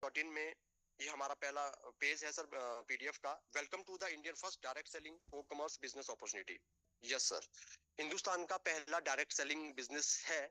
express.in में ये हमारा पहला पेज है सर, पीडीएफ का। Welcome to the Indian first direct selling e commerce business opportunity. Yes sir, Hindustan का पहला डायरेक्ट सेलिंग बिजनेस है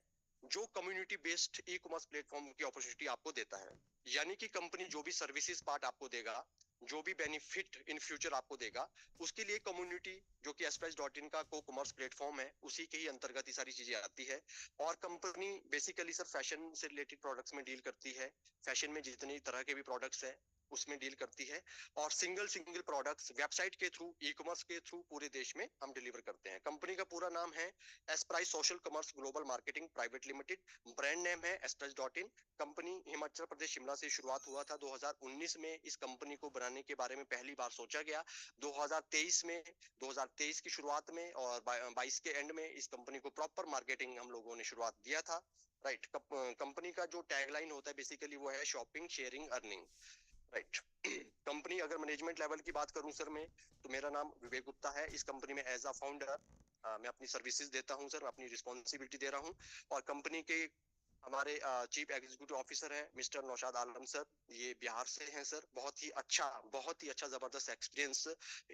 जो community based e commerce platform की अपॉर्चुनिटी आपको देता है। यानी कि कंपनी जो भी सर्विसेज पार्ट आपको देगा, जो भी बेनिफिट इन फ्यूचर आपको देगा, उसके लिए कम्युनिटी जो कि express.in का को कॉमर्स प्लेटफॉर्म है, उसी के ही अंतर्गत ये सारी चीजें आती है। और कंपनी बेसिकली सर फैशन से रिलेटेड प्रोडक्ट्स में डील करती है। फैशन में जितनी तरह के भी प्रोडक्ट्स हैं उसमें डील करती है। और सिंगल सिंगल प्रोडक्ट्स वेबसाइट के थ्रू, ई कॉमर्स के थ्रू पूरे देश में हम डिलीवर करते हैं। कंपनी का पूरा नाम है एस्प्राइस social commerce global marketing private limited. Brand name है express.in। कंपनी हिमाचल प्रदेश शिमला से शुरुआत हुआ था। 2019 में इस कंपनी को बनाने के बारे में पहली बार सोचा गया। 2023 की शुरुआत में और 22 के एंड में इस कंपनी को प्रॉपर मार्केटिंग हम लोगों ने शुरुआत दिया था। राइट। कंपनी का जो टैगलाइन होता है बेसिकली वो है shopping sharing earning. Right. Company अगर मैनेजमेंट लेवल की बात करूं सर मैं, तो मेरा नाम विवेक गुप्ता है। इस कंपनी में एज अ फाउंडर मैं अपनी सर्विसेज देता हूं सर, अपनी रिस्पॉन्सिबिलिटी दे रहा हूं। और कंपनी के हमारे चीफ एग्जीक्यूटिव ऑफिसर है मिस्टर नौशाद आलम सर, ये बिहार से हैं सर। बहुत ही अच्छा जबरदस्त एक्सपीरियंस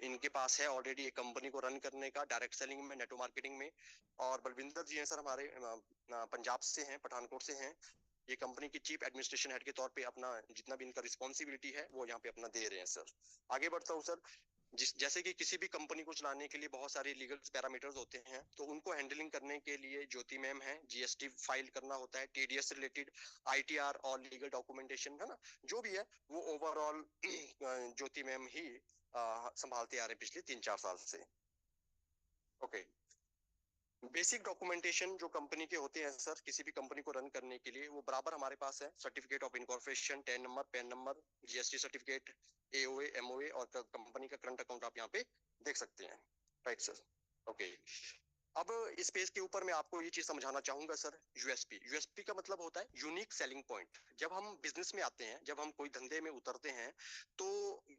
इनके पास है ऑलरेडी एक कंपनी को रन करने का, डायरेक्ट सेलिंग में, नेटवर्क मार्केटिंग में। और बलविंदर जी हैं सर, हमारे पंजाब से हैं, पठानकोट से हैं। ये कंपनी की चीफ एडमिनिस्ट्रेशन हेड के तौर पे अपना जितना भी इनका रिस्पॉन्सिबिलिटी है वो यहाँ पे अपना दे रहे हैं सर। आगे बढ़ता हूँ सर। जैसे कि किसी भी कंपनी को चलाने के लिए बहुत सारे लीगल पैरामीटर्स होते हैं, तो उनको हैंडलिंग करने के लिए ज्योति मैम है। जीएसटी फाइल करना होता है, टीडीएस से रिलेटेड आईटीआर और लीगल डॉक्यूमेंटेशन है ना, जो भी है वो ओवरऑल ज्योति मैम ही संभालते आ रहे हैं पिछले 3-4 साल से। ओके। बेसिक डॉक्यूमेंटेशन जो कंपनी के होते हैं सर, किसी भी कंपनी को रन करने के लिए, वो बराबर हमारे पास है। Certificate of incorporation, ten number, pan number, GST certificate, AOA, MOA और कंपनी का करंट अकाउंट आप यहाँ पे देख सकते हैं। Right sir. ओके। अब इस पेज के ऊपर मैं आपको ये चीज समझाना चाहूंगा सर। यूएसपी, यूएसपी का मतलब होता है यूनिक सेलिंग पॉइंट। जब हम बिजनेस में आते हैं, जब हम कोई धंधे में उतरते हैं, तो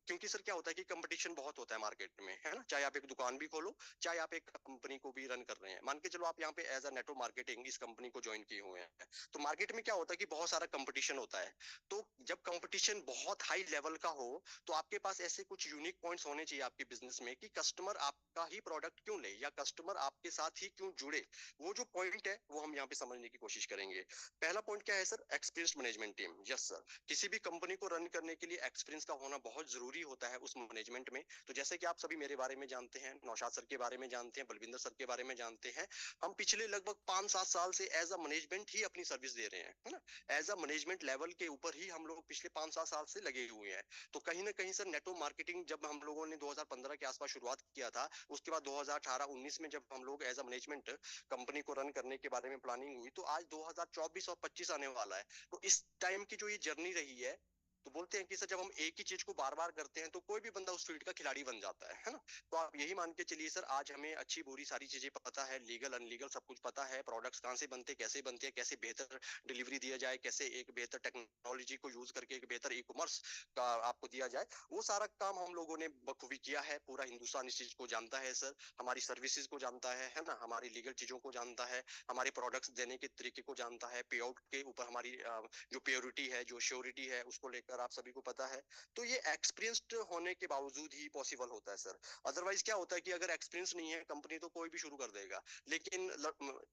क्योंकि सर क्या होता है कि कंपटीशन बहुत होता है मार्केट में, है ना। चाहे आप एक दुकान भी खोलो, चाहे आप एक कंपनी को भी रन कर रहे हैं। मान के चलो आप यहाँ पे एज अ नेटवर्क मार्केटिंग इस कंपनी को ज्वाइन किए हुए हैं, तो मार्केट में क्या होता है कि बहुत सारा कंपटीशन होता है। तो जब कंपटीशन बहुत हाई लेवल का हो, तो आपके पास ऐसे कुछ यूनिक पॉइंट्स होने चाहिए आपके बिजनेस में कि कस्टमर आपका ही प्रोडक्ट क्यों ले या कस्टमर आपके साथ ही क्यों जुड़े। वो जो पॉइंट है वो हम यहाँ पे समझने की कोशिश करेंगे। पहला पॉइंट क्या है sir? Experience management team. Yes sir, किसी भी कंपनी को रन करने के लिए एक्सपीरियंस का होना बहुत जरूरी होता है उस मैनेजमेंट में। तो जैसे कि आप सभी मेरे बारे में जानते हैं, नौशाद सर के बारे में जानते हैं, बलविंदर सर के बारे में जानते हैं, हम पिछले लगभग 5-7 साल से एज अ मैनेजमेंट ही अपनी सर्विस दे रहे हैं, है ना। एज अ मैनेजमेंट लेवल के ऊपर ही हम लोग पिछले 5-7 साल से लगे हुए हैं। तो कहीं ना कहीं सर नेटवर्क मार्केटिंग जब हम लोगों ने 2015 के आसपास शुरुआत किया था, उसके बाद 2018-19 में जब हम लोग एज अ मैनेजमेंट कंपनी को रन करने के बारे में प्लानिंग हुई, तो आज 2024 और 25 आने वाला है। तो इस टाइम की जो ये जर्नी रही है, तो बोलते हैं कि सर जब हम एक ही चीज को बार बार करते हैं तो कोई भी बंदा उस फील्ड का खिलाड़ी बन जाता है ना। तो आप यही मान के चलिए सर, आज हमें अच्छी बुरी सारी चीजें पता है, लीगल अनलीगल सब कुछ पता है। प्रोडक्ट्स कहाँ से बनते हैं, कैसे बेहतर डिलीवरी दिया जाए, कैसे एक बेहतर टेक्नोलॉजी को यूज करके एक बेहतर ई कॉमर्स का आपको दिया जाए, वो सारा काम हम लोगों ने बखूबी किया है। पूरा हिंदुस्तान इस चीज को जानता है सर, हमारी सर्विसेज को जानता है ना, हमारी लीगल चीजों को जानता है, हमारे प्रोडक्ट्स देने के तरीके को जानता है, पे आउट के ऊपर हमारी जो प्योरिटी है, जो श्योरिटी है, उसको लेकर आप सभी को पता है। तो ये एक्सपीरियंस्ड होने के बावजूद ही पॉसिबल होता है सर। अदरवाइज क्या होता है कि अगर एक्सपीरियंस नहीं है कंपनी, तो कोई भी शुरू कर देगा, लेकिन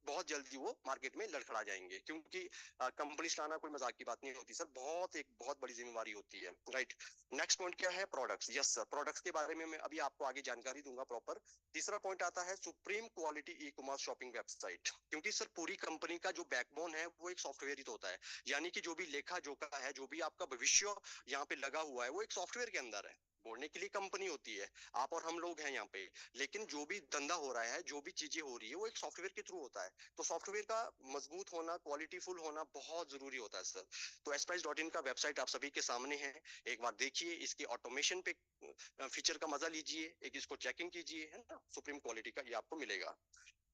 बहुत जल्दी वो मार्केट में लड़खड़ा जाएंगे, क्योंकि कंपनी चलाना कोई मजाक की बात नहीं होती सर, एक बहुत बड़ी जिम्मेवारी होती है। राइट। नेक्स्ट पॉइंट क्या है? प्रोडक्ट्स। यस सर, प्रोडक्ट्स के बारे में मैं अभी आपको आगे जानकारी दूंगा प्रॉपर। तीसरा पॉइंट आता है supreme quality e commerce shopping website. क्योंकि सर पूरी कंपनी का जो बैकबोन है वो एक सॉफ्टवेयर ही तो होता है। यानी कि जो भी लेखा जोखा है, जो भी आपका भविष्य यहाँ पे लगा हुआ है, वो एक सॉफ्टवेयर के अंदर है। बोलने के लिए कंपनी होती है, आप और हम लोग हैं यहाँ पे, लेकिन जो भी धंधा हो रहा है, जो भी चीजें हो रही है, वो एक सॉफ्टवेयर के थ्रू होता है। तो सॉफ्टवेयर का मजबूत होना, क्वालिटीफुल होना बहुत जरूरी होता है सर। तो एक्सप्रेस.इन का वेबसाइट आप सभी के सामने है, एक बार देखिए, इसके ऑटोमेशन पे फीचर का मजा लीजिए, एक इसको चेकिंग कीजिए, है ना, सुप्रीम क्वालिटी का ये आपको मिलेगा।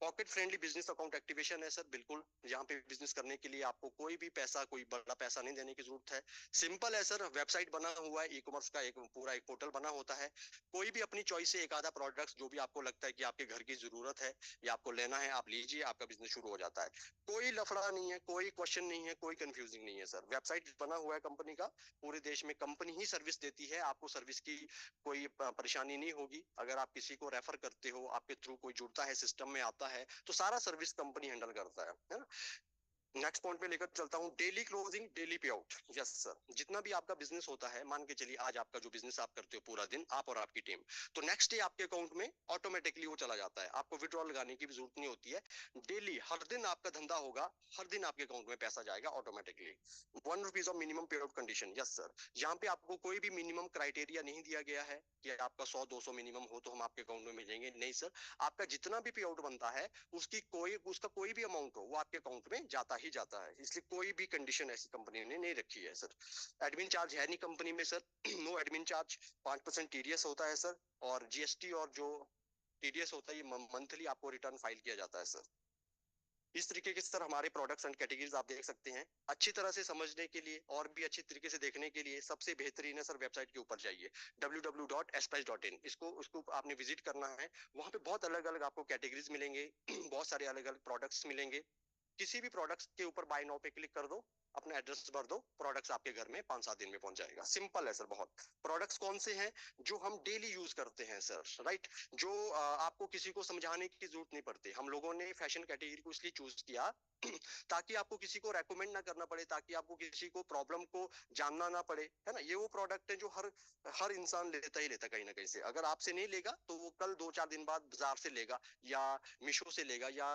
Pocket friendly business account activation है सर, बिल्कुल। यहाँ पे बिजनेस करने के लिए आपको कोई भी पैसा, कोई बड़ा पैसा नहीं देने की जरूरत है। सिंपल है सर, वेबसाइट बना हुआ है, ई कॉमर्स का एक पूरा एक पोर्टल बना होता है। कोई भी अपनी चॉइस से एक आधा प्रोडक्ट जो भी आपको लगता है कि आपके घर की जरूरत है या आपको लेना है, आप लीजिए, आपका बिजनेस शुरू हो जाता है। कोई लफड़ा नहीं है, कोई क्वेश्चन नहीं है, कोई कंफ्यूजिंग नहीं है सर। वेबसाइट बना हुआ है कंपनी का, पूरे देश में कंपनी ही सर्विस देती है, आपको सर्विस की कोई परेशानी नहीं होगी। अगर आप किसी को रेफर करते हो, आपके थ्रू कोई जुड़ता है, सिस्टम में आता है, तो सारा सर्विस कंपनी हैंडल करता है ना। नेक्स्ट पॉइंट पे लेकर चलता हूँ, डेली क्लोजिंग डेली पे आउट। यस सर, जितना भी आपका बिजनेस होता है, मान के चलिए आज आपका जो बिजनेस आप करते हो पूरा दिन, आप और आपकी टीम, तो नेक्स्ट डे आपके अकाउंट में ऑटोमेटिकली वो चला जाता है, आपको विड्रॉल लगाने की भी जरूरत नहीं होती है। डेली हर दिन आपका धंधा होगा, हर दिन आपके अकाउंट में पैसा जाएगा ऑटोमेटिकली। ₹1 ऑफ मिनिमम पे आउट कंडीशन। यस सर, यहाँ पे आपको कोई भी मिनिमम क्राइटेरिया नहीं दिया गया है कि आपका 100-200 मिनिमम हो तो हम आपके अकाउंट में भेजेंगे, नहीं सर। आपका जितना भी पे आउट बनता है, उसका कोई भी अमाउंट हो, वो आपके अकाउंट में जाता ही जाता है। इसलिए कोई भी कंडीशन ऐसी कंपनी ने नहीं रखी है सर। एडमिन चार्ज है नहीं कंपनी में sir, no admin charge. 5% TDS होता है सर, और जीएसटी और जो टीडीएस होता है, ये मंथली आपको रिटर्न फाइल किया जाता है सर। इस तरीके के सर हमारे प्रोडक्ट्स एंड कैटेगरीज आप देख सकते हैं। अच्छी तरह से समझने के लिए और भी अच्छी तरीके से देखने के लिए सबसे बेहतरीन है सर, वेबसाइट के ऊपर जाइए, www.sprice.in। इसको आपने विजिट करना है। वहां पे बहुत अलग अलग आपको कैटेगरीज मिलेंगे, बहुत सारे अलग अलग प्रोडक्ट्स मिलेंगे। किसी भी प्रोडक्ट्स के ऊपर बाय नाउ पे क्लिक कर दो, अपना एड्रेस भर दो, प्रोडक्ट्स आपके घर में 5-7 दिन में पहुंच जाएगा। सिंपल है सर बहुत। प्रोडक्ट्स कौन से हैं? जो हम डेली यूज करते हैं सर, राइट। जो आपको किसी को समझाने की जरूरत नहीं पड़ती। हम लोगों ने फैशन कैटेगरी को इसलिए चूज किया ताकि आपको किसी को रेकमेंड ना करना पड़े, ताकि आपको किसी को प्रॉब्लम को जानना ना पड़े, है ना। ये वो प्रोडक्ट है जो हर हर इंसान लेता ही लेता कहीं ना कहीं से। अगर आपसे नहीं लेगा तो वो कल 2-4 दिन बाद बाजार से लेगा, या मीशो से लेगा, या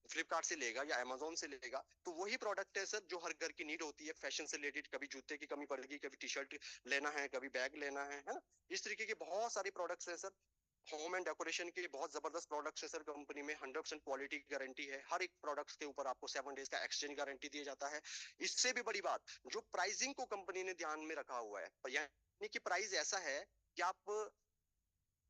फ्लिपकार्ट से लेगा, या अमेजोन से लेगा। तो वही प्रोडक्ट है सर जो हर घर की नीड होती है, फैशन से रिलेटेड। कभी जूते की कमी पड़ेगी, कभी टी शर्ट लेना है, कभी बैग लेना है ना। इस तरीके के बहुत सारे प्रोडक्ट्स हैं सर। होम एंड डेकोरेशन के बहुत जबरदस्त प्रोडक्ट्स है सर कंपनी में। 100% क्वालिटी की गारंटी है। हर एक प्रोडक्ट्स के ऊपर आपको 7 डेज का एक्सचेंज गारंटी दिया जाता है। इससे भी बड़ी बात, जो प्राइसिंग को कंपनी ने ध्यान में रखा हुआ है, यानी कि प्राइस ऐसा है कि आप,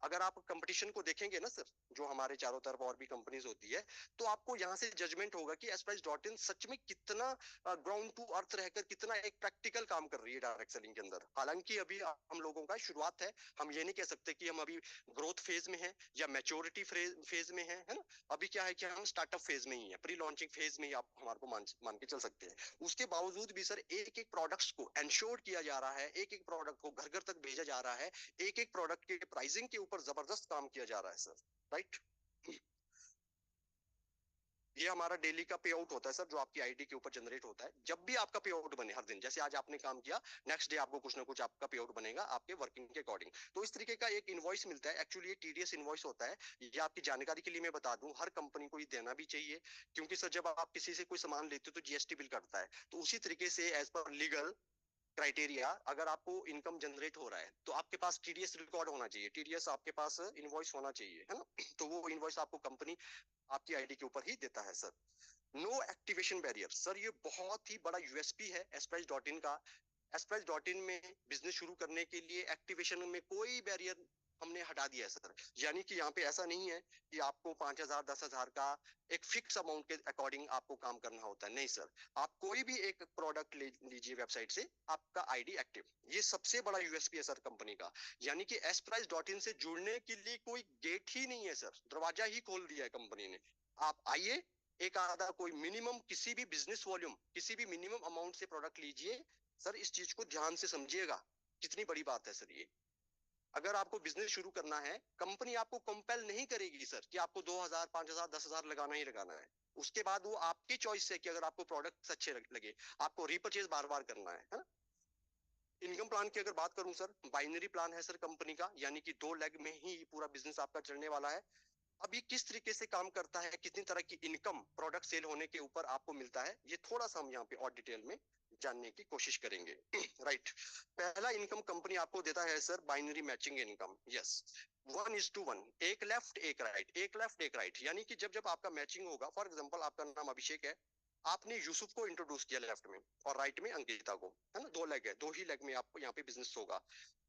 अगर आप कंपटीशन को देखेंगे ना सर, जो हमारे चारों तरफ और भी कंपनीज होती है, तो आपको यहाँ से जजमेंट होगा कि एस्प्राइस.इन सच में कितना ग्राउंड टू अर्थ रहकर कितना एक प्रैक्टिकल काम कर रही है डायरेक्ट सेलिंग के अंदर। हालांकि अभी हम लोगों का शुरुआत है, हम ये नहीं कह सकते कि हम अभी ग्रोथ फेज में है या मैच्योरिटी फेज में है ना। अभी क्या है कि हम स्टार्टअप फेज में ही है, प्री लॉन्चिंग फेज में ही आप हमारे को मान के चल सकते हैं। उसके बावजूद भी सर एक एक प्रोडक्ट्स को एंश्योर किया जा रहा है, एक एक प्रोडक्ट को घर घर तक भेजा जा रहा है, एक एक प्रोडक्ट के प्राइसिंग के ऊपर जबरदस्त काम किया जा रहा है सर, राइट। ये हमारा डेली का पे आउट होता है सर, जो आपकी आईडी के ऊपर जनरेट होता है। जब भी आपका पे आउट बने हर दिन, जैसे आज आपने काम किया, नेक्स्ट डे आपको कुछ ना कुछ आपका पे आउट बनेगा आपके वर्किंग के अकॉर्डिंग। तो इस तरीके का एक इनवॉइस मिलता है। एक्चुअली ये टीडीएस इनवॉइस होता है। ये आपकी जानकारी के लिए मैं बता दूं, हर कंपनी को ये देना भी चाहिए, क्योंकि सर जब आप किसी से कोई सामान लेते हो तो जीएसटी बिल कटता है। तो उसी तरीके से एज पर लीगल क्राइटेरिया, अगर आपको इनकम जनरेट हो रहा है तो आपके पास टीडीएस रिकॉर्ड होना चाहिए, टीडीएस आपके पास इनवॉइस होना चाहिए, है ना। तो वो इनवॉइस आपको कंपनी आपकी आईडी के ऊपर ही देता है sir. No activation barrier sir, ये बहुत ही बड़ा यूएसपी है एस्प्राइस.इन का। एस्प्राइस.इन में बिजनेस शुरू करने के लिए एक्टिवेशन में कोई बैरियर हमने हटा दिया है सर। यानी कि यहाँ पे ऐसा नहीं है कि आपको 5,000 10,000 का एक फिक्स अमाउंट के अकॉर्डिंग आपको काम करना होता है, नहीं सर। आप कोई भी एक प्रोडक्ट ले लीजिए वेबसाइट से, आपका आईडी एक्टिव। ये सबसे बड़ा यूएसपी है सर कंपनी का। यानी कि एस्प्राइस.इन से जुड़ने के लिए कोई गेट ही नहीं है सर, दरवाजा ही खोल दिया है कंपनी ने। आप आइए, एक आधा कोई मिनिमम किसी भी बिजनेस वॉल्यूम, किसी भी मिनिमम अमाउंट से प्रोडक्ट लीजिए। सर इस चीज को ध्यान से समझिएगा, कितनी बड़ी बात है सर ये। अगर आपको बिजनेस शुरू करना है, कंपनी आपको कंपेल नहीं करेगी सर कि आपको 2,000 5,000 10,000 लगाना ही लगाना है। उसके बाद वो आपकी चॉइस है कि अगर आपको प्रोडक्ट अच्छे लगे, आपको रिपर्चेज बार बार करना है ना? इनकम प्लान की अगर बात करूं सर, बाइनरी प्लान है सर कंपनी का, यानी कि 2 लेग में ही पूरा बिजनेस आपका चलने वाला है। अभी किस तरीके से काम करता है, कितनी तरह की इनकम प्रोडक्ट सेल होने के ऊपर आपको मिलता है, ये थोड़ा सा हम यहाँ पे और डिटेल में जानने की कोशिश करेंगे। राइट। पहला इनकम कंपनी आपको देता है sir binary matching income. Yes, 1:1, एक लेफ्ट एक राइट, एक लेफ्ट एक राइट। यानी कि जब जब आपका मैचिंग होगा, फॉर एग्जाम्पल आपका नाम अभिषेक है, आपने यूसुफ को इंट्रोड्यूस किया लेफ्ट में और राइट में अंकिता को, है ना। 2 लेग है, 2 ही लेग में आपको यहाँ पे बिजनेस होगा।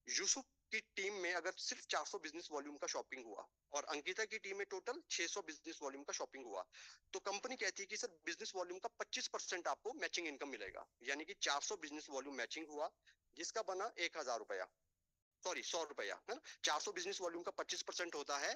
यूसुफ की टीम में अगर सिर्फ 400 बिजनेस वॉल्यूम का शॉपिंग हुआ और अंकिता की टीम में टोटल 600 बिजनेस वॉल्यूम का शॉपिंग हुआ, तो कंपनी कहती है कि सर बिजनेस वॉल्यूम का 25% आपको मैचिंग इनकम मिलेगा। यानी कि 400 बिजनेस वॉल्यूम मैचिंग हुआ, जिसका बना 1000 रुपया, सॉरी 100 रुपया, है ना। 400 बिजनेस वॉल्यूम का 25% होता है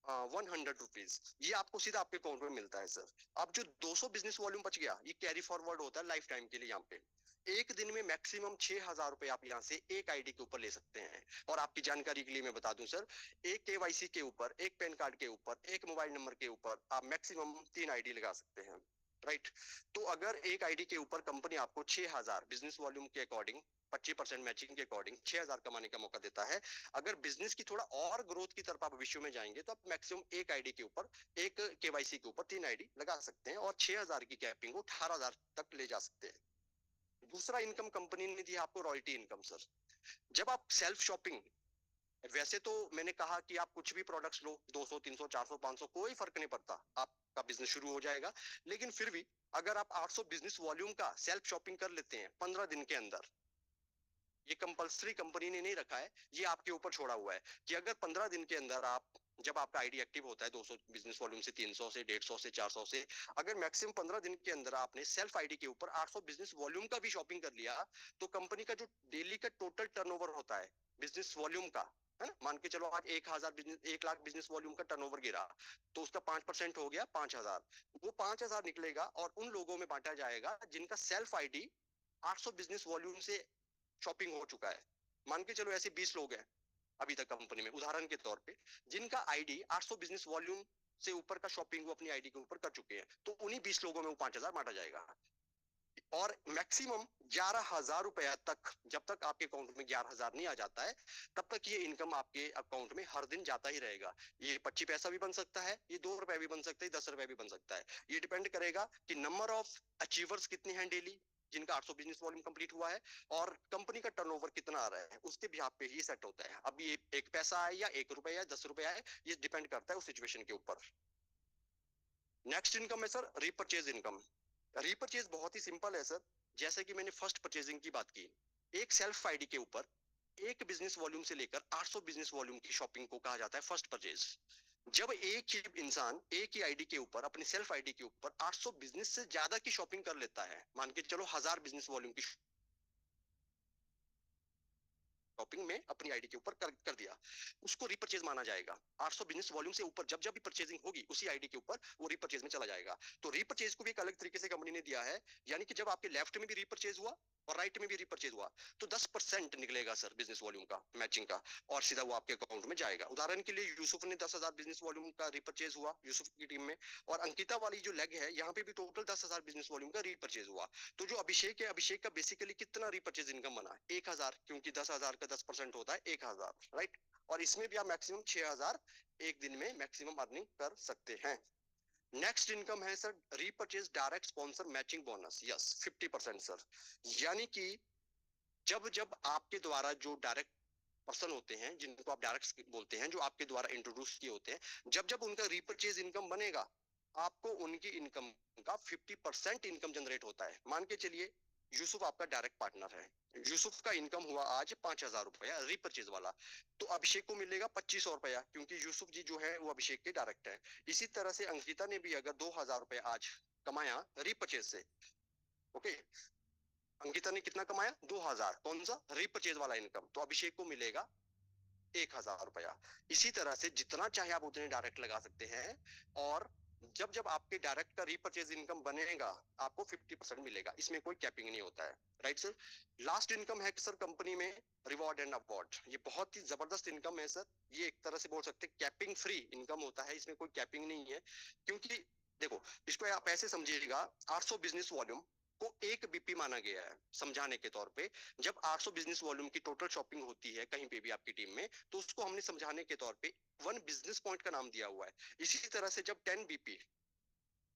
100 रुपीज। ये आपको सीधा आपके अकाउंट में मिलता है सर। अब जो 200 बिजनेस वॉल्यूम बच गया, ये कैरी फॉरवर्ड होता है लाइफ टाइम के लिए। यहाँ पे एक दिन में मैक्सिमम 6000 रुपए आप यहाँ से एक आईडी के ऊपर ले सकते हैं। और आपकी जानकारी के लिए मैं बता दूं सर, एक केवाईसी के ऊपर, एक पैन कार्ड के ऊपर, एक मोबाइल नंबर के ऊपर आप मैक्सिमम 3 आईडी लगा सकते हैं, राइट। तो अगर एक आईडी के ऊपर कंपनी आपको 6000 बिजनेस वॉल्यूम के अकॉर्डिंग 25% मैचिंग के अकॉर्डिंग 6000 कमाने का मौका देता है, अगर बिजनेस की थोड़ा और ग्रोथ की तरफ आप विश्व में जाएंगे तो आप मैक्सिमम एक आईडी के ऊपर, एक केवाईसी के ऊपर 3 आईडी लगा सकते हैं और 6000 की कैपिंग को 18000 तक ले जा सकते हैं। दूसरा इनकम कंपनी ने दिया आपको रॉयल्टी इनकम सर। जब आप सेल्फ शॉपिंग, वैसे तो मैंने कहा कि आप कुछ भी प्रोडक्ट्स लो, 200 300 400 500 कोई फर्क नहीं पड़ता, आपका बिजनेस शुरू हो जाएगा। लेकिन फिर भी अगर आप 800 बिजनेस वॉल्यूम का सेल्फ शॉपिंग कर लेते हैं 15 दिन के अंदर, ये कंपलसरी कंपनी ने नहीं रखा है, ये आपके ऊपर छोड़ा हुआ है कि अगर 15 दिन के अंदर आप, जब आपका आईडी एक्टिव होता है 200 बिजनेस वॉल्यूम से, 300 से, 150 से, 400 से, अगर मैक्सिमम 15 दिन के अंदर आपने सेल्फ आईडी के ऊपर 800 बिजनेस वॉल्यूम का भी शॉपिंग कर लिया, तो कंपनी का जो डेली का टोटल टर्नओवर होता है बिजनेस वॉल्यूम का, है ना, मान के चलो आज 1000 बिजनेस, 1 लाख बिजनेस वॉल्यूम का टर्नओवर गिरा, तो उसका 5% हो गया 5000। वो 5000 निकलेगा और उन लोगों में बांटा जाएगा जिनका सेल्फ आईडी 800 बिजनेस वॉल्यूम से शॉपिंग हो चुका है। मान के चलो ऐसे 20 लोग हैं अभी तक कंपनी में, उदाहरण के तौर पे, जिनका आईडी 800 बिजनेस वॉल्यूम से ऊपर का शॉपिंग वो अपनी आईडी के ऊपर कर चुके हैं, तो उन्हीं 20 लोगों में वो 5000 बांटा जाएगा। और मैक्सिमम 11000 रुपया तक, जब तक आपके अकाउंट में 11000 नहीं आ जाता है, तब तक ये इनकम आपके अकाउंट में हर दिन जाता ही रहेगा। ये 25 पैसा भी बन सकता है, ये 2 रुपए भी बन सकता है, 10 रुपए भी बन सकता है। ये डिपेंड करेगा कि नंबर ऑफ अचीवर्स कितने हैं डेली, जिनका 800 बिजनेस वॉल्यूम कंप्लीट हुआ है, और कंपनी का टर्नओवर कितना आ रहा है, उसके भी पे ही सेट होता है। अब ये 1 पैसा है या 1 रुपया या 10 रुपया है, ये डिपेंड करता है उस सिचुएशन के ऊपर। नेक्स्ट इनकम है सर रीपर्चेज इनकम। रीपर्चेज बहुत ही सिंपल है सर। जैसे कि मैंने फर्स्ट परचेजिंग की बात की, एक सेल्फ आईडी के ऊपर एक बिजनेस वॉल्यूम से लेकर 800 बिजनेस वॉल्यूम की शॉपिंग को कहा जाता है फर्स्ट परचेज। जब एक ही इंसान एक ही आईडी के ऊपर, अपनी सेल्फ आईडी के ऊपर 800 बिजनेस से ज्यादा की शॉपिंग कर लेता है, मान के चलो 1000 बिजनेस वॉल्यूम की शॉपिंग में अपनी आईडी के ऊपर कर दिया, उसको रिपर्चेज माना जाएगा। 800 बिजनेस वॉल्यूम से ऊपर जब जब भी परचेजिंग होगी उसी आईडी के ऊपर वो रिपर्चेज में चला जाएगा। तो रिपर्चेज को भी एक अलग तरीके से कंपनी ने दिया है, यानी कि जब आपके लेफ्ट में भी रिपर्चेज हुआ और राइट में भी रिपर्चेज हुआ, तो 10% निकलेगा सर बिजनेस वॉल्यूम का, मैचिंग का, और सीधा वो आपके अकाउंट में जाएगा। उदाहरण के लिए यूसुफ ने 10,000 बिजनेस वॉल्यूम का रिपर्चेज हुआ यूसुफ की टीम में, और अंकिता वाली जो लेग है यहाँ पे भी टोटल 10,000 बिजनेस वॉल्यूम का रिपर्चेज हुआ। तो जो अभिषेक है, अभिषेक का बेसिकली कितना रिपर्चेज इनकम बना, 1000, क्योंकि 10,000 का 10% होता है 1000, राइट। और इसमें भी आप मैक्सिमम 6000 एक दिन में मैक्सिमम अर्निंग कर सकते हैं। नेक्स्ट इनकम है sir repurchase direct sponsor matching bonus, yes 50% sir. यानी कि जब जब आपके द्वारा जो डायरेक्ट पर्सन होते हैं, जिनको आप डायरेक्ट बोलते हैं, जो आपके द्वारा इंट्रोड्यूस किए होते हैं, जब जब उनका रीपर्चेज इनकम बनेगा, आपको उनकी इनकम का 50% इनकम जनरेट होता है। मान के चलिए यूसुफ आपका डायरेक्ट पार्टनर है, यूसुफ का इनकम हुआ आज 5000 रुपया रिपर्चेज वाला, तो अभिषेक को मिलेगा 2500 रुपया, क्योंकि यूसुफ जी जो है वो अभिषेक के डायरेक्ट है। इसी तरह से अंकिता ने भी अगर 2000 रुपया आज कमाया रिपर्चेज से, ओके, अंकिता ने कितना कमाया 2000, कौन सा रिपर्चेज वाला इनकम, तो अभिषेक को मिलेगा 1000 रुपया। इसी तरह से जितना चाहे आप उतने डायरेक्ट लगा सकते हैं, और जब जब आपके डायरेक्ट का रीपर्चेज इनकम बनेगा आपको 50% मिलेगा, इसमें कोई कैपिंग नहीं होता है, राइट सर। लास्ट इनकम है सर कंपनी में रिवॉर्ड एंड अवार्ड। ये बहुत ही जबरदस्त इनकम है सर। ये एक तरह से बोल सकते हैं कैपिंग फ्री इनकम होता है, इसमें कोई कैपिंग नहीं है। क्योंकि देखो, इसको आप ऐसे समझिएगा, 800 बिजनेस वॉल्यूम को एक बीपी माना गया है समझाने के तौर पे। जब 800 बिजनेस वॉल्यूम की टोटल शॉपिंग होती है कहीं पे भी आपकी टीम में, तो उसको हमने समझाने के तौर पे 1 बिजनेस पॉइंट का नाम दिया हुआ है। इसी तरह से जब 10 बीपी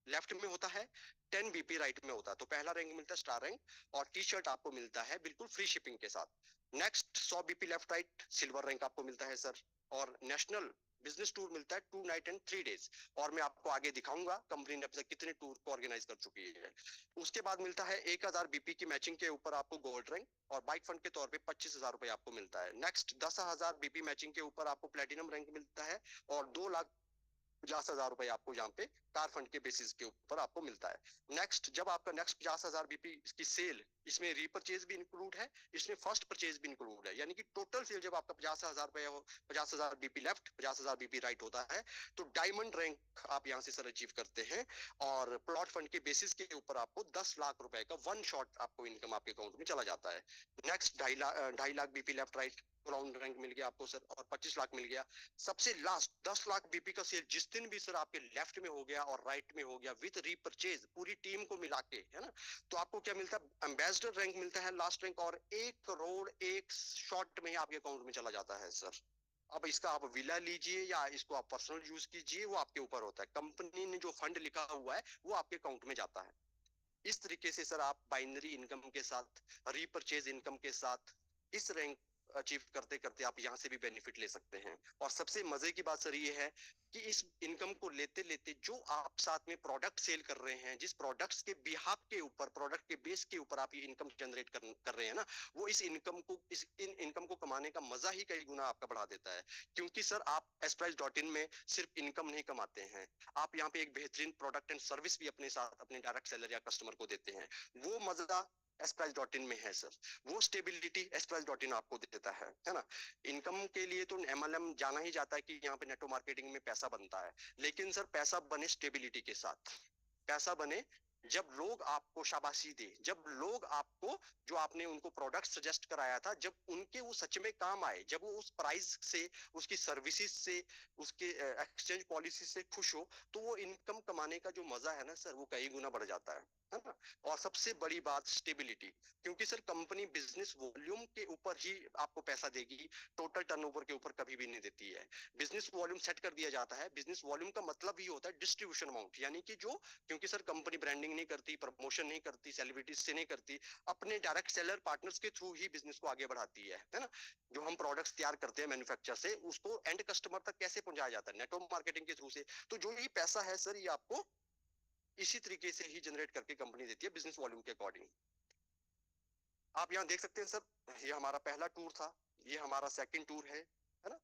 लेफ्ट में होता है, 10 बीपी राइट में होता है, तो पहला रैंक मिलता है स्टार रैंक, और टी शर्ट आपको मिलता है बिल्कुल फ्री शिपिंग के साथ। Next 100 BP left right silver rank आपको मिलता है सर, और नेशनल बिजनेस टूर मिलता है 2 नाइट एंड 3 डेज, और मैं आपको आगे दिखाऊंगा कंपनी ने अब तक कितने टूर को ऑर्गेनाइज कर चुकी है। उसके बाद मिलता है 1000 बीपी की मैचिंग के ऊपर आपको गोल्ड रैंक, और बाइक फंड के तौर पे 25,000 रुपए आपको मिलता है। नेक्स्ट 10,000 बीपी मैचिंग के ऊपर आपको प्लेटिनम रैंक मिलता है, और 2,50,000 रुपए आपको यहाँ पे कार फंड के बेसिस के ऊपर आपको मिलता है। नेक्स्ट, जब आपका नेक्स्ट 50,000 बीपी की सेल, इसमें रीपरचेज भी इंक्लूड है, इसमें फर्स्ट परचेज भी इंक्लूड है, यानी कि टोटल सेल जब आपका 50,000 रुपए, 50,000 बीपी लेफ्ट 50,000 बीपी राइट होता है, तो डायमंड रैंक आप यहाँ से सर अचीव करते हैं, और प्लॉट फंड के बेसिस के ऊपर आपको 10 लाख रुपए का वन शॉट आपको इनकम आपके अकाउंट में चला जाता है। Next 2.5 lakh BP left right round rank मिल गया आपको सर, और 25 लाख मिल गया। सबसे लास्ट 10 लाख बीपी का सेल जिस दिन भी सर आपके लेफ्ट में हो गया और राइट में हो गया विद रीपरचेज पूरी टीम को मिला के, है ना, तो आपको क्या मिलता है, एम्बेसडर रैंक मिलता है, लास्ट रैंक, और 1 करोड़ एक शॉट में आपके अकाउंट में चला जाता है सर। अब इसका आप विला लीजिए या इसको आप पर्सनल यूज कीजिए, वो आपके ऊपर होता है, कंपनी ने जो फंड लिखा हुआ है वो आपके अकाउंट में जाता है। इस तरीके से सर आप बाइनरी इनकम के साथ, रीपरचेज इनकम के साथ, इस रैंक अचीव करते करते आप यहाँ से भी बेनिफिट ले सकते हैं। और सबसे मजे की बात सर ये है कि इस इनकम को लेते लेते जो आप साथ में प्रोडक्ट सेल कर रहे हैं, जिस प्रोडक्ट्स के बिहाफ के ऊपर, प्रोडक्ट के बेस के ऊपर आप ये इनकम जनरेट कर रहे हैं ना, वो इस इनकम को कमाने का मजा ही कई गुना आपका बढ़ा देता है। क्योंकि सर आप एस्प्राइज.इन में सिर्फ इनकम नहीं कमाते हैं, आप यहाँ पे एक बेहतरीन प्रोडक्ट एंड सर्विस भी अपने साथ अपने डायरेक्ट सेलर या कस्टमर को देते हैं। वो मजा एस्प्राइज.इन में है सर, वो स्टेबिलिटी एस्प्राइज.इन आपको देता है ना। इनकम के लिए तो एमएलएम जाना ही जाता है कि यहाँ पे नेटवर्क मार्केटिंग में पैसा बनता है, लेकिन सर पैसा बने स्टेबिलिटी के साथ, पैसा बने जब लोग आपको शाबाशी दे, जब लोग आपको, जो आपने उनको प्रोडक्ट सजेस्ट कराया था, जब उनके वो सच में काम आए, जब वो उस प्राइस से, उसकी सर्विसेज से, उसके एक्सचेंज पॉलिसी से खुश हो, तो वो इनकम कमाने का जो मजा है ना सर, वो कई गुना बढ़ जाता है ना। और सबसे बड़ी बात स्टेबिलिटी, क्योंकि सर कंपनी बिजनेस वॉल्यूम के ऊपर ही आपको पैसा देगी, टोटल टर्नओवर के ऊपर कभी भी नहीं देती है। बिजनेस वॉल्यूम सेट कर दिया जाता है। बिजनेस वॉल्यूम का मतलब ही होता है डिस्ट्रीब्यूशन अमाउंट, यानी कि जो, क्योंकि सर कंपनी ब्रांडिंग नहीं करती, प्रमोशन नहीं करती, सेलिब्रिटीज से नहीं करती, अपने डायरेक्ट सेलर पार्टनर्स के थ्रू ही बिजनेस को आगे बढ़ाती है ना। जो हम प्रोडक्ट्स तैयार करते हैं मैन्युफैक्चर से, उसको एंड कस्टमर तक कैसे पहुंचाया जाता है, नेटवर्क मार्केटिंग के थ्रू से। तो जो ये पैसा है सर, ये आपको इसी तरीके से ही जनरेट करके कंपनी देती है बिजनेस वॉल्यूम के अकॉर्डिंग। आप यहाँ देख सकते हैं सर, ये हमारा पहला टूर था, ये हमारा सेकंड टूर है ना,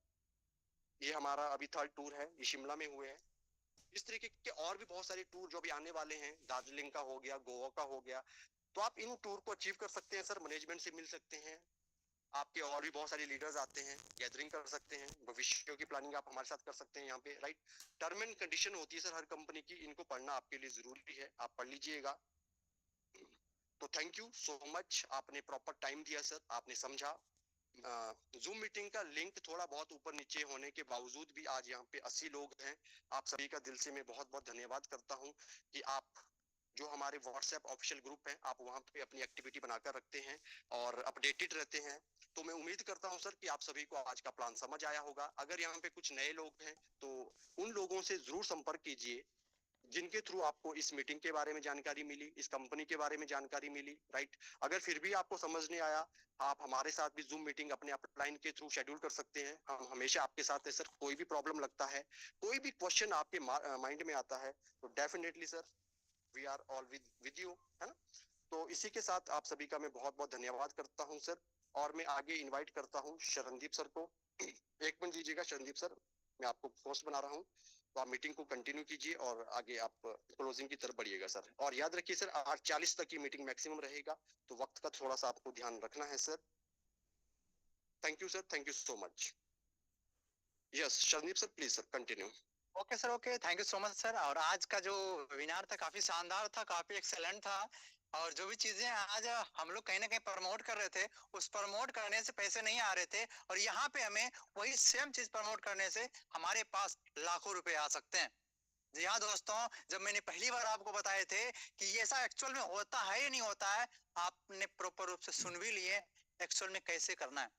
ये हमारा अभी थर्ड टूर है, ये शिमला में हुए हैं। इस तरीके के और भी बहुत सारे टूर जो भी आने वाले हैं, दार्जिलिंग का हो गया, गोवा का हो गया, तो आप इन टूर को अचीव कर सकते हैं सर, मैनेजमेंट से मिल सकते हैं, आपके और भी बहुत सारे लीडर्स आते हैं, गैदरिंग कर सकते हैं, भविष्य की प्लानिंग आप हमारे साथ कर सकते हैं यहाँ पे, राइट। टर्म एंड कंडीशन होती है सर हर कंपनी की, इनको पढ़ना आपके लिए जरूरी है, आप पढ़ लीजिएगा। तो थैंक यू सो मच, आपने प्रॉपर टाइम दिया सर, आपने समझा। जूम मीटिंग का लिंक थोड़ा बहुत ऊपर नीचे होने के बावजूद भी आज यहाँ पे 80 लोग हैं। आप सभी का दिल से मैं बहुत बहुत धन्यवाद करता हूँ कि आप जो हमारे व्हाट्सएप ऑफिशियल ग्रुप है, आप वहाँ पे अपनी एक्टिविटी बनाकर रखते हैं और अपडेटेड रहते हैं। तो मैं उम्मीद करता हूँ सर कि आप सभी को आज का प्लान समझ आया होगा। अगर यहाँ पे कुछ नए लोग हैं तो उन लोगों से जरूर संपर्क कीजिए जिनके थ्रू आपको इस मीटिंग के बारे में जानकारी मिली, इस कंपनी के बारे में जानकारी मिली, राइट। अगर फिर भी आपको समझ नहीं आया, आप हमारे साथ भी जूम मीटिंग अपने अपलाइन के थ्रू शेड्यूल कर सकते हैं, हम हमेशा आपके साथ है सर। कोई भी प्रॉब्लम लगता है, कोई भी क्वेश्चन आपके माइंड में आता है, तो definitely sir we are all with you, है ना। तो इसी के साथ आप सभी का मैं बहुत बहुत धन्यवाद करता हूँ सर, और मैं आगे इन्वाइट करता हूँ शरणदीप सर को। एक मिनट दीजिएगा शरणदीप सर, मैं आपको पोस्ट बना रहा हूँ, तो आप मीटिंग को कंटिन्यू कीजिए और आगे आप क्लोजिंग की तरफ बढ़िएगा सर। और याद रखिए सर 8:40 तक की मीटिंग मैक्सिमम रहेगा, तो वक्त का थोड़ा सा आपको ध्यान रखना है sir. Thank you sir, thank you so much. Yes Sharandeep sir, please sir continue. Okay sir, okay, thank you so much sir. और आज का जो वेबिनार था काफी शानदार था, काफी एक्सेलेंट था। और जो भी चीजें आज हम लोग कहीं ना कहीं प्रमोट कर रहे थे, उस प्रमोट करने से पैसे नहीं आ रहे थे, और यहाँ पे हमें वही सेम चीज प्रमोट करने से हमारे पास लाखों रुपए आ सकते हैं। जी हाँ दोस्तों, जब मैंने पहली बार आपको बताए थे कि ये ऐसा एक्चुअल में होता है या नहीं होता है, आपने प्रॉपर रूप से सुन भी लिए एक्चुअल में कैसे करना है।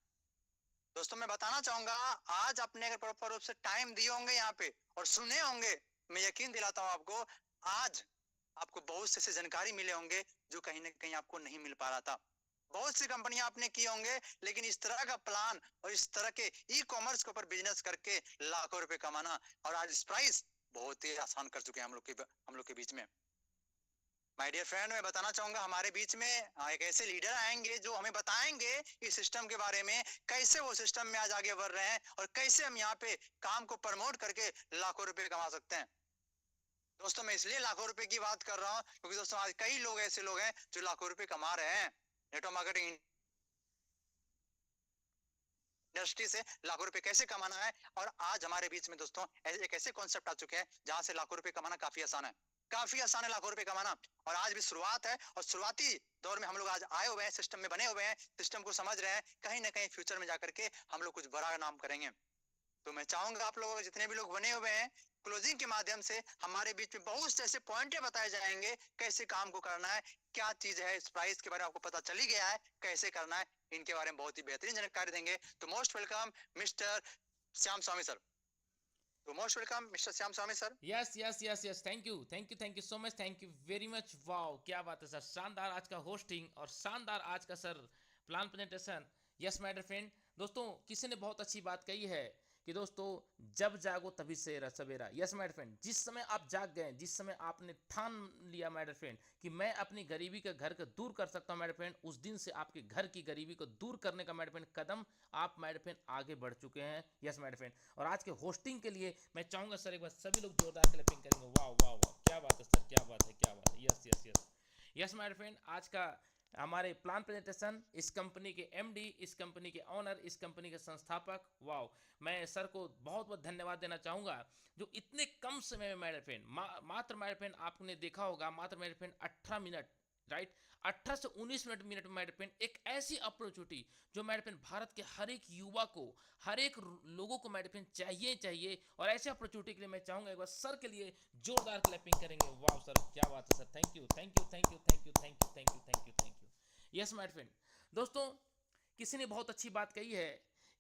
दोस्तों मैं बताना चाहूंगा, आज आपने अगर प्रॉपर रूप से टाइम दिए होंगे यहाँ पे और सुने होंगे, मैं यकीन दिलाता हूँ आपको, आज आपको बहुत से जानकारी मिले होंगे जो कहीं ना कहीं आपको नहीं मिल पा रहा था। बहुत सी कंपनियां आपने की होंगे, लेकिन इस तरह का प्लान और इस तरह के ई कॉमर्स के ऊपर बिजनेस करके लाखों रुपए कमाना, और आज इस प्राइस बहुत ही आसान कर चुके हैं हम लोग के बीच में। माय डियर फ्रेंड, मैं बताना चाहूंगा हमारे बीच में एक ऐसे लीडर आएंगे जो हमें बताएंगे इस सिस्टम के बारे में, कैसे वो सिस्टम में आज आगे बढ़ रहे हैं और कैसे हम यहाँ पे काम को प्रमोट करके लाखों रुपए कमा सकते हैं। दोस्तों, मैं इसलिए लाखों रुपए की बात कर रहा हूँ क्योंकि दोस्तों आज कई लोग ऐसे लोग हैं जो लाखों रुपए कमा रहे हैं नेटवर्क मार्केटिंग इंडस्ट्री से। लाखों रुपए कैसे कमाना है, और आज हमारे बीच में दोस्तों एक ऐसे कॉन्सेप्ट आ चुके हैं जहां से लाखों रुपए कमाना काफी आसान है, काफी आसान है लाखों रुपए कमाना। और आज भी शुरुआत है, और शुरुआती दौर में हम लोग आज आए हुए हैं, सिस्टम में बने हुए हैं, सिस्टम को समझ रहे हैं। कहीं ना कहीं फ्यूचर में जाकर के हम लोग कुछ बड़ा नाम करेंगे। तो मैं चाहूंगा आप लोग जितने भी लोग बने हुए हैं, क्लोजिंग के माध्यम से हमारे बीच में बहुत से ऐसे पॉइंट बताए जाएंगे कैसे काम को करना है, क्या चीज है, इस प्राइस के बारे में आपको पता चल ही गया है, कैसे करना है, इनके बारे में बहुत ही बेहतरीन जानकारी देंगे। तो मोस्ट वेलकम मिस्टर श्याम स्वामी सर। तो most welcome mister Shyam Swami sir. Yes yes yes yes, thank you so much, thank you very much. Wow, क्या बात है सर, शानदार आज का होस्टिंग और शानदार आज का sir plan presentation. Yes my dear friend, दोस्तों किसी ने बहुत अच्छी बात कही है कि दोस्तों जब जागो तभी सवेरा। यस माय डियर फ्रेंड, जिस समय आप जाग गए, जिस समय आपने ठान लिया माय डियर फ्रेंड कि मैं अपनी गरीबी का घर को दूर कर सकता हूं माय डियर फ्रेंड, उस दिन से आपके घर की गरीबी को दूर करने का माय डियर फ्रेंड कदम आप माय डियर फ्रेंड आगे बढ़ चुके हैं। यस माय डियर फ्रेंड, और आज के होस्टिंग के लिए मैं चाहूंगा सर एक बार सभी लोग जोरदार क्लैपिंग करेंगे। वाह वाह वाह, क्या बात है सर, क्या बात है, क्या बात है। Yes yes yes yes my dear friend, आज का हमारे प्लान प्रेजेंटेशन, इस कंपनी के एमडी, इस कंपनी के ऑनर, इस कंपनी के संस्थापक, वाओ, मैं सर को बहुत बहुत धन्यवाद देना चाहूँगा जो इतने कम समय में मेरे फ्रेंड मात्र मेरे फ्रेंड आपने देखा होगा मात्र मेरे फ्रेंड 18 मिनट, राइट, 18 से 19 मिनट में मेरे फ्रेंड एक ऐसी अपॉर्चुनिटी जो मेरे फ्रेंड भारत के हर एक युवा को, हर एक लोगों को मेरे फ्रेंड चाहिए, और ऐसे अपॉर्चुनिटी के लिए मैं चाहूँगा एक बार सर के लिए जोरदार क्लैपिंग करेंगे। वाह सर, क्या बात है sir, thank you thank you thank you thank you thank you thank you thank you thank you. Yes my friend, दोस्तों किसी ने बहुत अच्छी बात कही है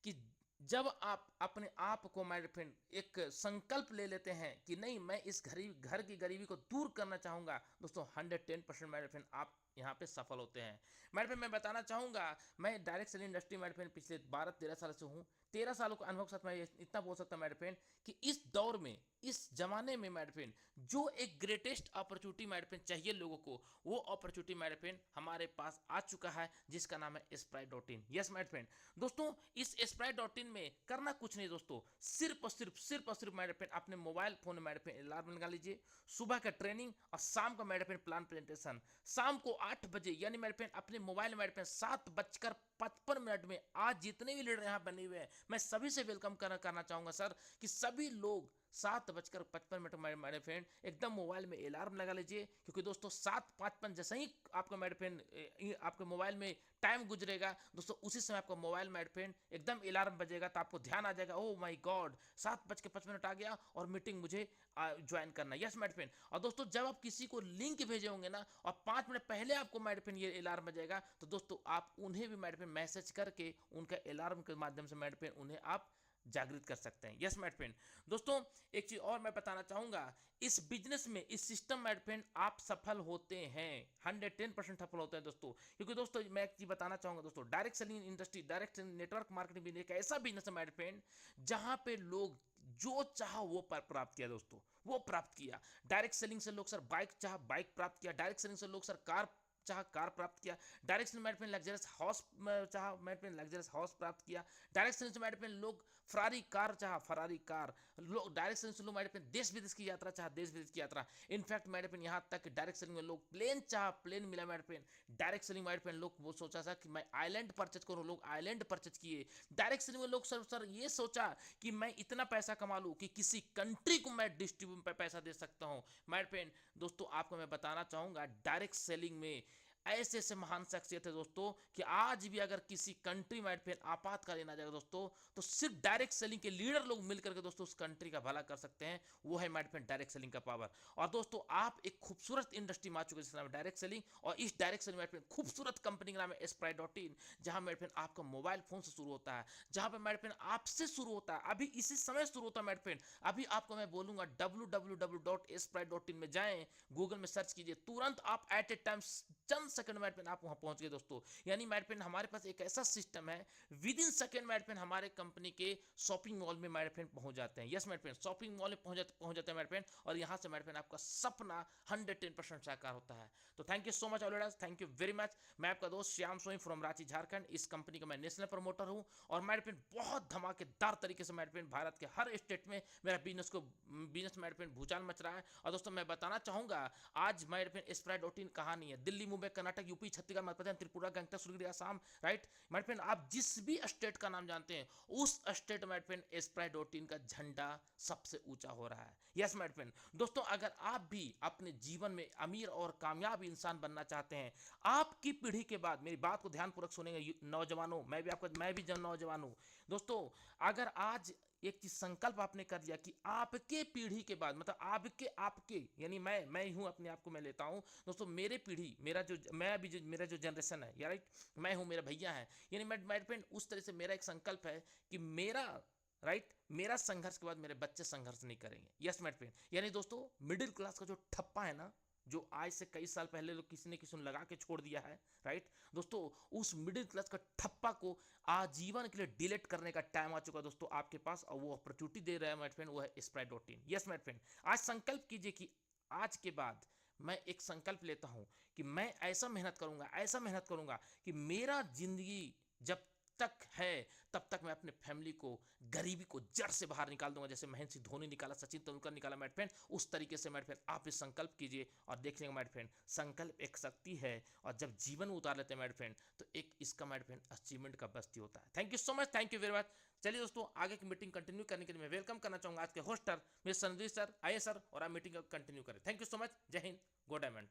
कि जब आप अपने आप को माय फ्रेंड एक संकल्प ले लेते हैं कि नहीं मैं इस घर की गरीबी को दूर करना चाहूंगा, दोस्तों 110% माय फ्रेंड आप यहाँ पे सफल होते हैं। माय फ्रेंड मैं बताना चाहूंगा, मैं direct selling industry my friend पिछले 12-13 साल से हूँ। 13 सालों का अनुभव के साथ मैं इतना बोल सकता हूँ माय फ्रेंड कि इस दौर में, इस जमाने में माय फ्रेंड जो एक ग्रेटेस्ट अपॉर्चुनिटी माय फ्रेंड चाहिए लोगों को, वो अपॉर्चुनिटी माय फ्रेंड हमारे पास आ चुका है जिसका नाम है स्प्राइट.इन। यस माय फ्रेंड, दोस्तों इस स्प्राइट.इन में करना कुछ नहीं दोस्तों, सिर्फ माय फ्रेंड अपने मोबाइल फोन में माय फ्रेंड अलार्म लगा लीजिए, सुबह का ट्रेनिंग और शाम का माय फ्रेंड प्लान प्रेजेंटेशन, शाम को 8 बजे, यानी माय फ्रेंड अपने मोबाइल में 7:55 में। आज जितने भी लीडर यहाँ बने हुए हैं मैं सभी से वेलकम करना चाहूंगा सर कि सभी लोग 7:55 मेरे फ्रेंड एकदम मोबाइल में अलार्म लगा लीजिए, क्योंकि दोस्तों 7:55 जैसे ही आपका मेरे फ्रेंड आपके मोबाइल में टाइम गुजरेगा दोस्तों, उसी समय आपका मोबाइल मेरे फ्रेंड एकदम अलार्म बजेगा, तो आपको ध्यान आ जाएगा, ओह माय गॉड 7:55 आ गया और मीटिंग मुझे ज्वाइन करना। यस मेरे फ्रेंड, और दोस्तों जब आप किसी को लिंक भेजे होंगे ना और 5 मिनट पहले आपको मेरे फ्रेंड ये अलार्म बजेगा, तो दोस्तों आप उन्हें भी मेरे फ्रेंड मैसेज करके उनका अलार्म के माध्यम से मेरे फ्रेंड उन्हें आप जागृत कर सकते हैं। यस माय फ्रेंड, दोस्तों एक चीज और मैं बताना चाहूंगा, इस बिजनेस में, इस सिस्टम माय फ्रेंड आप सफल होते हैं, 110% सफल होते हैं दोस्तों, क्योंकि दोस्तों मैं एक चीज बताना चाहूंगा दोस्तों, direct selling industry, direct network marketing business एक ऐसा बिजनेस है माय फ्रेंड जहां पे लोग जो चाहा वो प्राप्त किया दोस्तों, वो प्राप्त किया। डायरेक्ट सेलिंग से लोग सर बाइक चाह बाइक प्राप्त किया, डायरेक्ट सेलिंग से लोग सर कार चाह कार प्राप्त किया, डायरेक्ट सेलिंग में लग्जरियस हाउस चाह लग्जरियस हाउस प्राप्त किया, डायरेक्ट सेलिंग में लोग फरारी कार चाह फरारी कार, लोग डायरेक्ट सेलिंग से लोग मेरे देश विदेश की यात्रा चाह देश विदेश की यात्रा, इनफैक्ट मेरे पे यहाँ तक कि डायरेक्ट सेलिंग में लोग प्लेन चाह प्लेन मिला मेरे पे, डायरेक्ट सेलिंग मेरे पे लोग वो सोचा था कि मैं आइलैंड परचेज करूँ, लोग आइलैंड परचेज किए। डायरेक्ट सेलिंग में लोग सर ये सोचा कि मैं इतना पैसा कमा लूँ कि किसी कंट्री को मैं डिस्ट्रीब्यूट पे पैसा दे सकता हूँ। मेरे पे दोस्तों आपको मैं बताना चाहूँगा, डायरेक्ट सेलिंग में ऐसे ऐसे महान शख्सियत है दोस्तों कि आज भी अगर किसी कंट्री में फिर आपातकालीन आ जाएगा दोस्तों, तो सिर्फ डायरेक्ट सेलिंग के लीडर लोग मिलकर के दोस्तों उस कंट्री का भला कर सकते हैं। वो है माइट फ्रेंड डायरेक्ट सेलिंग का पावर। और दोस्तों आप एक खूबसूरत इंडस्ट्री में आ चुके हैं जिसका नाम है डायरेक्ट सेलिंग, और इस डायरेक्ट सेलिंग में खूबसूरत कंपनी का नाम है स्प्राइट.इन, जहां मेरे फ्रेंड आपका मोबाइल फोन से शुरू होता है, जहां पे मेरे फ्रेंड आपसे शुरू होता है, अभी इसी समय शुरू होता है मेरे फ्रेंड। अभी आपको मैं बोलूंगा www.sprite.in में जाएं, गूगल में सर्च कीजिए, तुरंत आप एट ए टाइम चंद सेकंड में आप वहां पहुंच गए दोस्तों। यानी मेरे फ्रेंड हमारे पास एक ऐसा सिस्टम है, विद इन सेकंड मेरे फ्रेंड हमारे कंपनी के शॉपिंग मॉल में मेरे फ्रेंड पहुंच जाते हैं। यस मेरे फ्रेंड, शॉपिंग मॉल में पहुंच जाते हैं मेरे फ्रेंड, और यहां से मेरे फ्रेंड आपका सपना 110% साकार होता है। तो thank you so much already, thank you very much. मैं आपका दोस्त श्याम सोई फ्रॉम रांची झारखंड। इस कंपनी का मैं नेशनल प्रमोटर हूं, और मेरे फ्रेंड बहुत धमाकेदार तरीके से मेरे फ्रेंड भारत के हर स्टेट में मेरा बिजनेस मेरे फ्रेंड भूचाल मच रहा है। और दोस्तों मैं बताना चाहूंगा, आज मेरे फ्रेंड स्प्राइड.इन कहानी है दिल्ली, मुंबई, कर्नाटक, यूपी, छत्तीसगढ़, मध्य प्रदेश, त्रिपुरा, गंगटक, सुरगिरी, असम, राइट मेरे फ्रेंड। आप जिस भी स्टेट का नाम जानते हैं, उस स्टेट मेरे फ्रेंड स्प्राइड.इन का झंडा सबसे ऊंचा हो रहा है। यस मेरे फ्रेंड। दोस्तों अगर आप भी अपने जीवन में अमीर और कामयाब इंसान बनना चाहते हैं, आपकी पीढ़ी के बाद, मेरी बात को ध्यानपूर्वक सुनेंगे नौजवानों, मैं भी नौजवान हूं दोस्तों। अगर आज एक चीज संकल्प आपने कर दिया कि आपके पीढ़ी के बाद, मतलब आपके यानी मैं हूं, अपने आप को मैं लेता हूं दोस्तों, मेरे पीढ़ी, मेरा जो जनरेशन है, या राइट, मैं हूं, मेरे भैया हैं, यानी मेरे फ्रेंड उस तरह से मेरा एक संकल्प है कि मेरा संघर्ष के बाद मेरे बच्चे संघर्ष नहीं करेंगे। यस मेरे फ्रेंड। यानी दोस्तों मिडिल क्लास का जो ठप्पा है ना, जो आज से कई साल पहले लोग किसी ने लगा के छोड़ दिया है, राइट दोस्तों, उस मिडिल क्लास का ठप्पा को आजीवन के लिए डिलीट करने का टाइम आ चुका है दोस्तों आपके पास, और वो अपॉर्चुनिटी दे रहा है माय फ्रेंड, वो है स्प्राइड.इन। यस माय फ्रेंड, आज संकल्प कीजिए कि आज के बाद मैं एक संकल्प लेता हूं कि मैं ऐसा मेहनत करूंगा कि मेरा जिंदगी जब तक है तब तक मैं अपने फैमिली को, गरीबी को जड़ से बाहर निकाल दूंगा, जैसे महेंद्र सिंह धोनी निकाला, सचिन तेंदुलकर निकाला मेरे फ्रेंड, उस तरीके से मेरे फ्रेंड आप भी संकल्प कीजिए और देख लेंगे मेरे फ्रेंड, संकल्प एक शक्ति है, और जब जीवन में उतार लेते हैं मेरे फ्रेंड, तो एक इसका मेरे फ्रेंड अचीवमेंट का बस्ती होता है। Thank you so much, thank you very much. चलिए दोस्तों, आगे की मीटिंग कंटिन्यू करने के लिए मैं वेलकम करना चाहूंगा आज के होस्टर मिस्टर संदीप सर। आइए सर, और आप मीटिंग कंटिन्यू करें। थैंक यू सो मच, जय हिंद, गो डायमंड।